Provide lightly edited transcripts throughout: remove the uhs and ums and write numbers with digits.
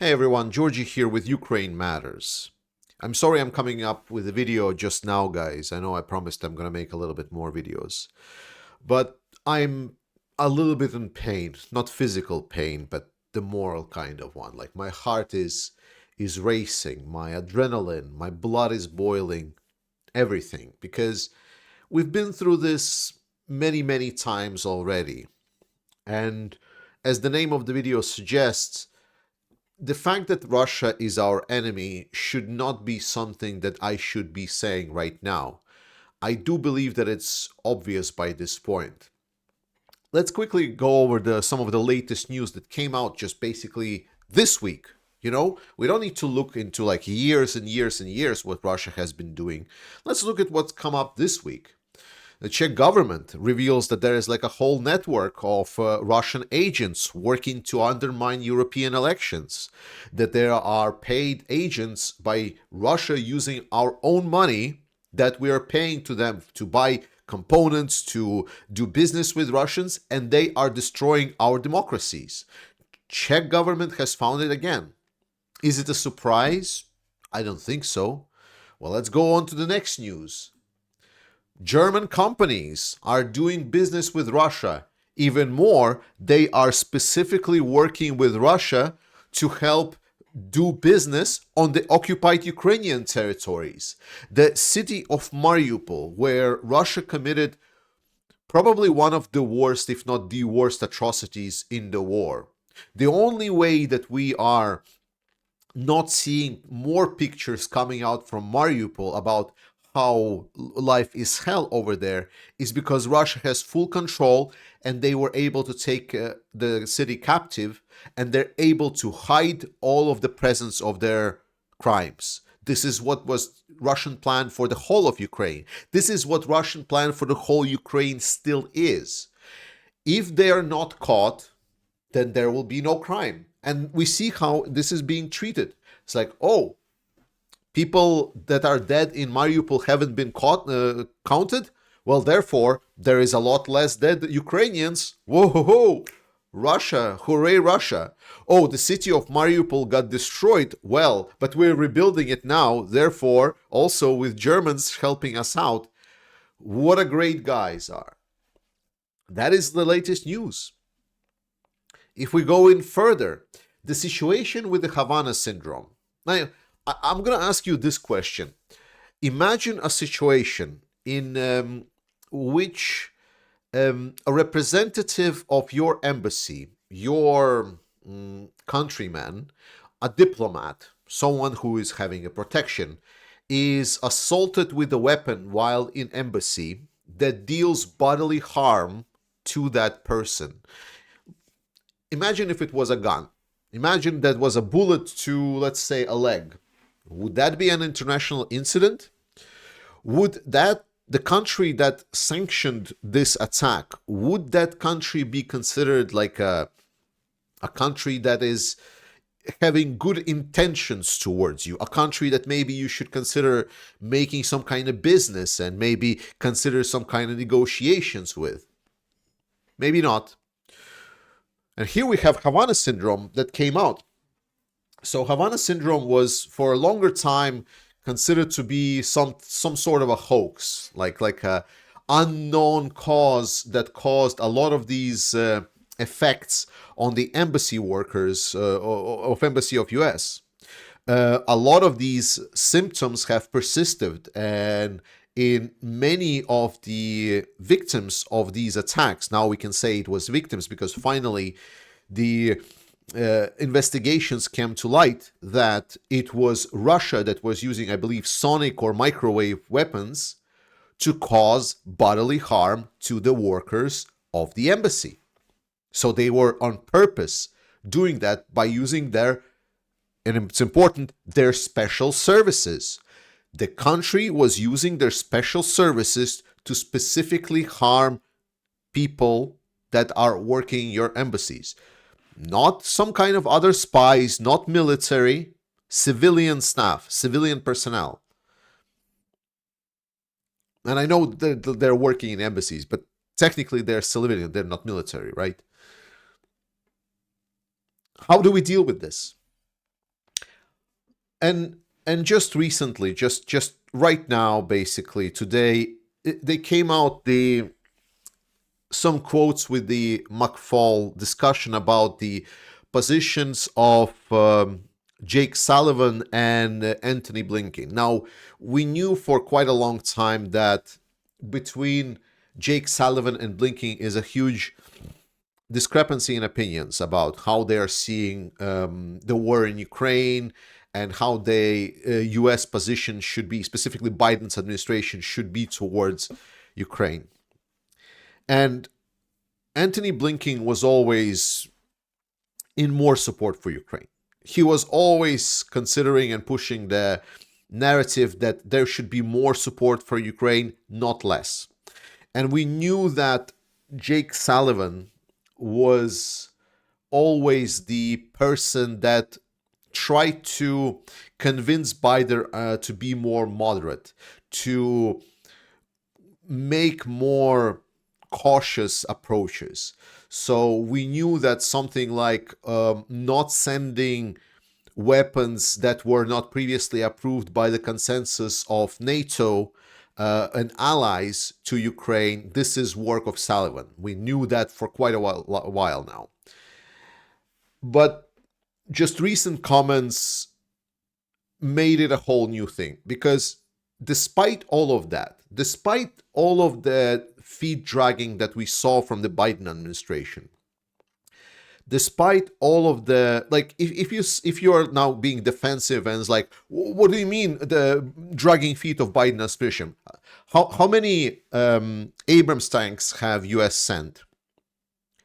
Hey everyone, Georgie here with Ukraine Matters. I'm sorry I'm coming up with a video just now, guys. I know I promised I'm gonna make a little bit more videos. But I'm a little bit in pain. Not physical pain, but the moral kind of one. Like my heart is racing, my adrenaline, my blood is boiling, everything. Because we've been through this many, many times already. And as the name of the video suggests, the fact that Russia is our enemy should not be something that I should be saying right now. I do believe that it's obvious by this point. Let's quickly go over some of the latest news that came out just basically this week. We don't need to look into like years and years and years what Russia has been doing. Let's look at what's come up this week. The Czech government reveals that there is like a whole network of Russian agents working to undermine European elections, that there are paid agents by Russia using our own money that we are paying to them to buy components, to do business with Russians, and they are destroying our democracies. Czech government has found it again. Is it a surprise? I don't think so. Well, let's go on to the next news. German companies are doing business with Russia. Even more, they are specifically working with Russia to help do business on the occupied Ukrainian territories. The city of Mariupol, where Russia committed probably one of the worst, if not the worst, atrocities in the war. The only way that we are not seeing more pictures coming out from Mariupol about how life is hell over there is because Russia has full control and they were able to take the city captive, and they're able to hide all of the presence of their crimes. This is what was Russian plan for the whole of Ukraine. This is what Russian plan for the whole Ukraine still is. If they are not caught, then there will be no crime. And we see how this is being treated. It's like, oh, people that are dead in Mariupol haven't been counted. Well, therefore, there is a lot less dead Ukrainians. Whoa, ho, ho. Russia, hooray, Russia. Oh, the city of Mariupol got destroyed. Well, but we're rebuilding it now. Therefore, also with Germans helping us out. What a great guys are. That is the latest news. If we go in further, the situation with the Havana syndrome. Now, I'm going to ask you this question. Imagine a situation in which a representative of your embassy, your countryman, a diplomat, someone who is having a protection, is assaulted with a weapon while in embassy that deals bodily harm to that person. Imagine if it was a gun. Imagine that was a bullet to, let's say, a leg. Would that be an international incident? Would that the country that sanctioned this attack, would that country be considered like a country that is having good intentions towards you, a country that maybe you should consider making some kind of business and maybe consider some kind of negotiations with? Maybe not. And here we have Havana syndrome that came out. So Havana syndrome was for a longer time considered to be some sort of a hoax, like a unknown cause that caused a lot of these effects on the embassy workers of embassy of US. A lot of these symptoms have persisted, and in many of the victims of these attacks, now we can say it was victims because finally the investigations came to light that it was Russia that was using, I believe, sonic or microwave weapons to cause bodily harm to the workers of the embassy. So they were on purpose doing that by using their, and it's important, their special services. The country was using their special services to specifically harm people that are working in your embassies. Not some kind of other spies, not military, civilian staff, civilian personnel. And I know they're working in embassies, but technically they're civilian, they're not military, right? How do we deal with this? And just recently, just right now, basically today, they came out the some quotes with the McFall discussion about the positions of Jake Sullivan and Anthony Blinken. Now, we knew for quite a long time that between Jake Sullivan and Blinken is a huge discrepancy in opinions about how they are seeing the war in Ukraine and how the U.S. position should be, specifically Biden's administration should be towards Ukraine. And Anthony Blinken was always in more support for Ukraine. He was always considering and pushing the narrative that there should be more support for Ukraine, not less. And we knew that Jake Sullivan was always the person that tried to convince Biden to be more moderate, to make more cautious approaches. So we knew that something like not sending weapons that were not previously approved by the consensus of NATO and allies to Ukraine, this is work of Sullivan. We knew that for quite a while now. But just recent comments made it a whole new thing, because despite all of that, despite all of the feet dragging that we saw from the Biden administration, despite all of the, like, if you are now being defensive and it's like, what do you mean the dragging feet of Biden administration? How many Abrams tanks have US sent?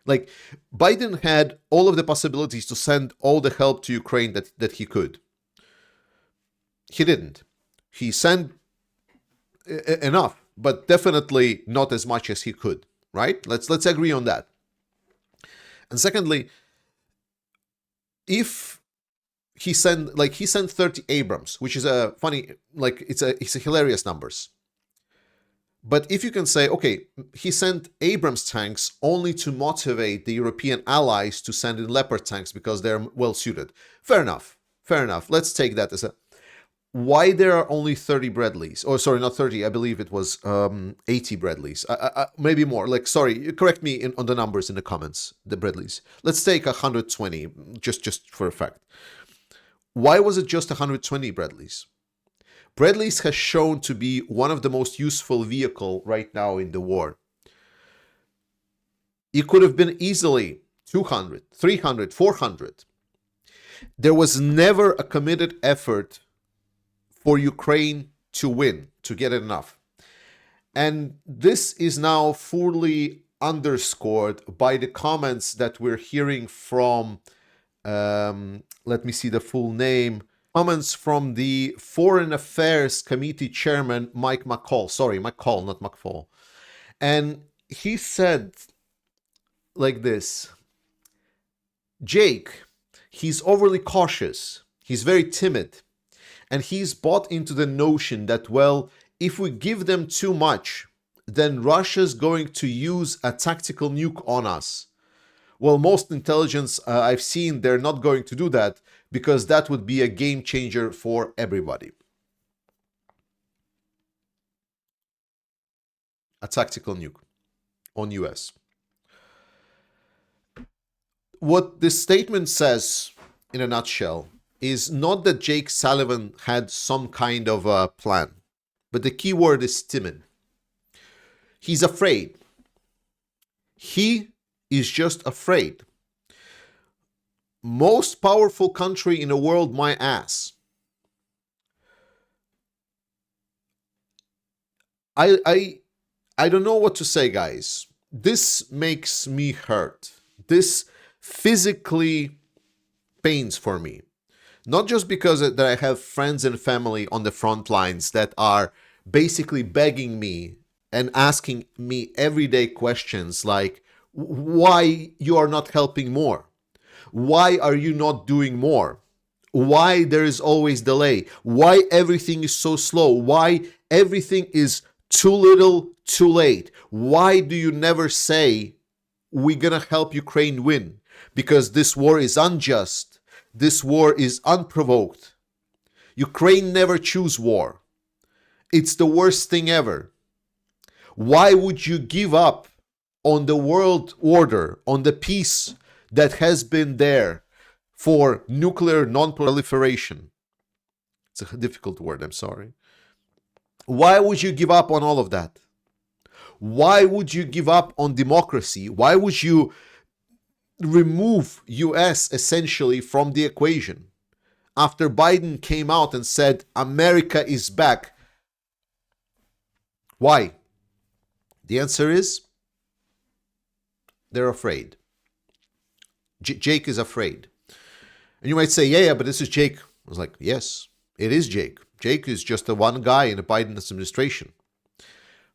Like, Biden had all of the possibilities to send all the help to Ukraine that he could. He didn't. He sent enough, but definitely not as much as he could, right? Let's agree on that. And secondly, if he sent 30 Abrams, which is a funny, like, it's a hilarious numbers. But if you can say, okay, he sent Abrams tanks only to motivate the European allies to send in Leopard tanks because they're well suited. Fair enough. Let's take that as a... Why there are only 30 Bradleys? Oh, sorry, not 30. I believe it was 80 Bradleys. Maybe more. Like, sorry, correct me on the numbers in the comments, the Bradleys. Let's take 120, just for a fact. Why was it just 120 Bradleys? Bradleys has shown to be one of the most useful vehicle right now in the war. It could have been easily 200, 300, 400. There was never a committed effort for Ukraine to win, to get enough. And this is now fully underscored by the comments that we're hearing from, let me see the full name, comments from the Foreign Affairs Committee Chairman, Mike McCall. Sorry, McCall, not McFall. And he said like this: Jake, he's overly cautious. He's very timid. And he's bought into the notion that, well, if we give them too much, then Russia's going to use a tactical nuke on us. Well, most intelligence I've seen, they're not going to do that, because that would be a game changer for everybody. A tactical nuke on US. What this statement says, in a nutshell, is not that Jake Sullivan had some kind of a plan, but the key word is timid. He's afraid. He is just afraid. Most powerful country in the world, my ass. I don't know what to say, guys. This makes me hurt. This physically pains for me. Not just because that I have friends and family on the front lines that are basically begging me and asking me everyday questions like, why you are not helping more? Why are you not doing more? Why there is always delay? Why everything is so slow? Why everything is too little, too late? Why do you never say, we're gonna help Ukraine win? Because this war is unjust. This war is unprovoked. Ukraine never choose war. It's the worst thing ever. Why would you give up on the world order, on the peace that has been there for nuclear non-proliferation? It's a difficult word, I'm sorry. Why would you give up on all of that? Why would you give up on democracy? Why would you remove US essentially from the equation? After Biden came out and said, America is back. Why? The answer is, they're afraid. Jake is afraid. And you might say, yeah, but this is Jake. I was like, yes, it is Jake. Jake is just the one guy in the Biden administration.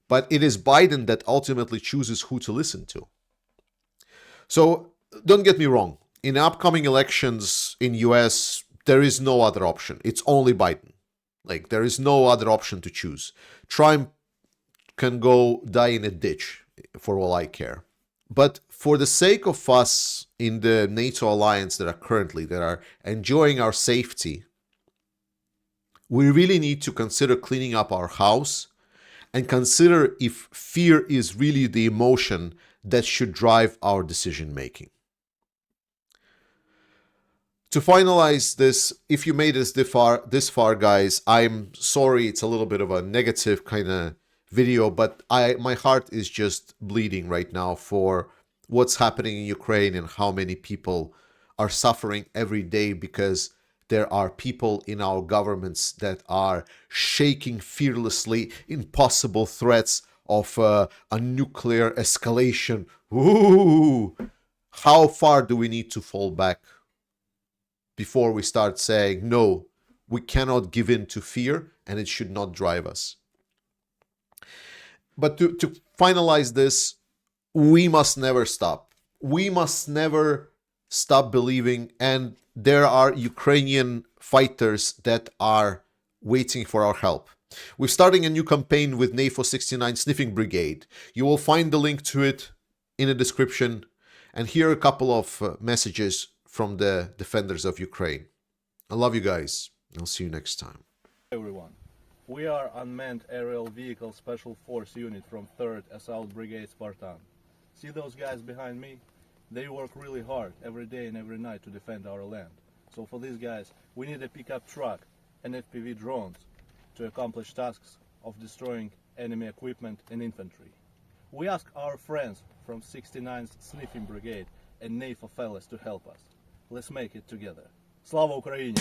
But it is Biden that ultimately chooses who to listen to. So don't get me wrong. In the upcoming elections in US, there is no other option. It's only Biden. Like, there is no other option to choose. Trump can go die in a ditch for all I care. But for the sake of us in the NATO alliance that are enjoying our safety, we really need to consider cleaning up our house and consider if fear is really the emotion that should drive our decision making. To finalize this, if you made it this far, guys, I'm sorry it's a little bit of a negative kind of video, but my heart is just bleeding right now for what's happening in Ukraine and how many people are suffering every day because there are people in our governments that are shaking fearlessly impossible threats of a nuclear escalation. Ooh! How far do we need to fall back before we start saying, no, we cannot give in to fear and it should not drive us? But to finalize this, we must never stop. We must never stop believing, and there are Ukrainian fighters that are waiting for our help. We're starting a new campaign with NAFO 69 Sniffing Brigade. You will find the link to it in the description. And here are a couple of messages from the defenders of Ukraine. I love you guys. I'll see you next time. Everyone, we are Unmanned Aerial Vehicle Special Force Unit from 3rd Assault Brigade Spartan. See those guys behind me? They work really hard every day and every night to defend our land. So for these guys, we need a pickup truck and FPV drones to accomplish tasks of destroying enemy equipment and infantry. We ask our friends from 69th Sniffing Brigade and NAFO fellas to help us. Let's make it together. Slava Ukraini!